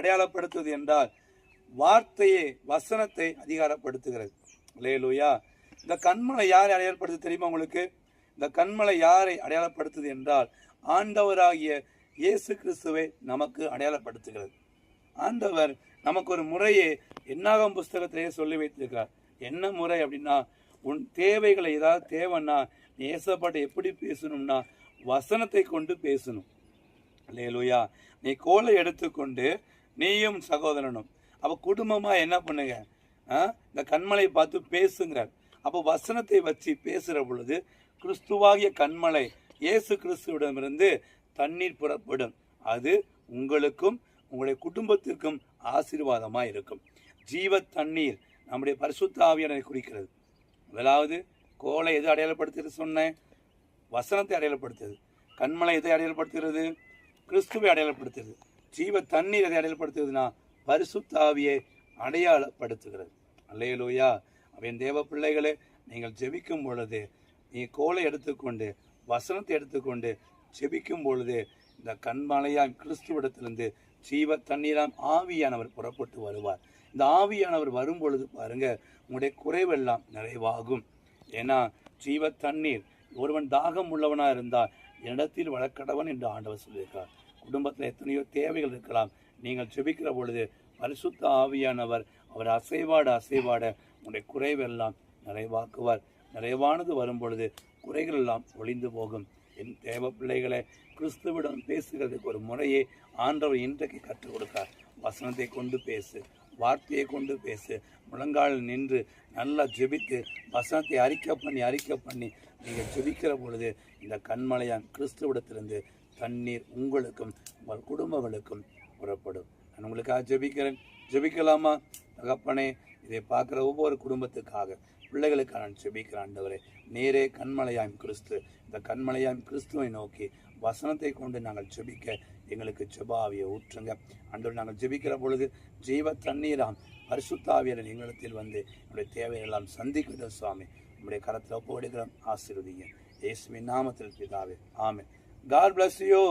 அடையாளப்படுத்துவது என்றால் வார்த்தையை, வசனத்தை அதிகாரப்படுத்துகிறது. அல்லேலூயா. இந்த கண்மலை யாரை அடையாளப்படுத்து தெரியுமா உங்களுக்கு? இந்த கண்மலை யாரை அடையாளப்படுத்துது என்றால் ஆண்டவராகிய இயேசு கிறிஸ்துவை நமக்கு அடையாளப்படுத்துகிறது. ஆண்டவர் நமக்கு ஒரு முறையை என்னாகும் புஸ்தகத்திலேயே சொல்லி வைத்திருக்கிறார். என்ன முறை அப்படின்னா, உன் தேவைகளை ஏதாவது தேவைன்னா நீ ஏசப்பாட்ட எப்படி பேசணும்னா வசனத்தை கொண்டு பேசணும். அல்லேலூயா. நீ கோலை எடுத்துக்கொண்டு நீயும் சகோதரனும் அப்போ குடும்பமா என்ன பண்ணுங்க, இந்த கண்மலை பார்த்து பேசுங்கிறார். அப்போ வசனத்தை வச்சு பேசுகிற பொழுது கிறிஸ்துவாகிய கண்மலை இயேசு கிறிஸ்துவிடமிருந்து தண்ணீர் புறப்படும். அது உங்களுக்கும் உங்களுடைய குடும்பத்திற்கும் ஆசீர்வாதமாக இருக்கும். ஜீவ தண்ணீர் நம்முடைய பரிசுத்த ஆவியானவரை குறிக்கிறது. முதலாவது கோலை எது அடையாளப்படுத்துகிறது சொன்னேன்? வசனத்தை அடையாளப்படுத்துகிறது. கண்மலை எதை அடையாளப்படுத்துகிறது? கிறிஸ்துவை அடையாளப்படுத்துகிறது. ஜீவ தண்ணீர் எதை அடையாளப்படுத்துகிறதுனா பரிசுத்த ஆவியை அடையாளப்படுத்துகிறது. அல்லேலூயா. அவன் தேவ பிள்ளைகளே, நீங்கள் ஜெபிக்கும் பொழுது நீ கோலை எடுத்துக்கொண்டு வசனத்தை எடுத்துக்கொண்டு ஜெபிக்கும் பொழுது இந்த கண்மலையாம் கிறிஸ்துவிடத்திலிருந்து ஜீவ தண்ணீராம் ஆவியானவர் புறப்பட்டு வருவார். இந்த ஆவியானவர் வரும் பொழுது பாருங்க, உங்களுடைய குறைவெல்லாம் நிறைவாகும். ஏன்னா ஜீவ தண்ணீர், ஒருவன் தாகம் உள்ளவனா இருந்தால் இடத்தில் வளர்க்கடவன் என்று ஆண்டவர் சொல்லியிருக்கார். குடும்பத்தில் எத்தனையோ தேவைகள் இருக்கலாம். நீங்கள் ஜெபிக்கிற பொழுது பரிசுத்த ஆவியானவர் அவர் அசைவாட உங்களுடைய குறைவெல்லாம் நிறைவாக்குவார். நிறைவானது வரும் பொழுது குறைகள் எல்லாம் ஒளிந்து போகும். என் தேவ பிள்ளைகளை, கிறிஸ்துவிடம் பேசுகிறதுக்கு ஒரு முறையை ஆண்டவர் இன்றைக்கு கற்றுக் கொடுக்கார். வசனத்தை கொண்டு பேசு, வார்த்தையை கொண்டு பேசு. முழங்காலில் நின்று நல்லா ஜெபித்து வசனத்தை அறிக்கை பண்ணி நீங்கள் ஜெபிக்கிற பொழுது இந்த கண்மலையான் கிறிஸ்துவிடத்திலிருந்து தண்ணீர் உங்களுக்கும் உங்கள் குடும்பங்களுக்கும் புறப்படும். நான் உங்களுக்காக ஜெபிக்கிறேன். ஜெபிக்கலாமா? தகப்பனே, இதை பார்க்குற ஒவ்வொரு குடும்பத்துக்காக, பிள்ளைகளுக்காக நான் ஜெபிக்கிறேன். ஆண்டவரே, நேரே கண்மலையாம் கிறிஸ்து, இந்த கண்மலையாம் கிறிஸ்துவை நோக்கி வசனத்தை கொண்டு நாங்கள் ஜெபிக்க எங்களுக்கு ஜெப ஆவியை ஊற்றுங்க. ஆண்டவர், நாங்கள் ஜெபிக்கிற பொழுது ஜீவ தண்ணீராம் பரிசுத்த ஆவியர் எங்களிடத்தில் வந்து என்னுடைய தேவையெல்லாம் சந்திக்கட்டும். சுவாமி, நம்முடைய கரத்தில் ஒப்புவிடுகிறோம். ஆசீர்வதிங்க. இயேசுவின் நாமத்தில் பிதாவே, ஆமென். God bless you.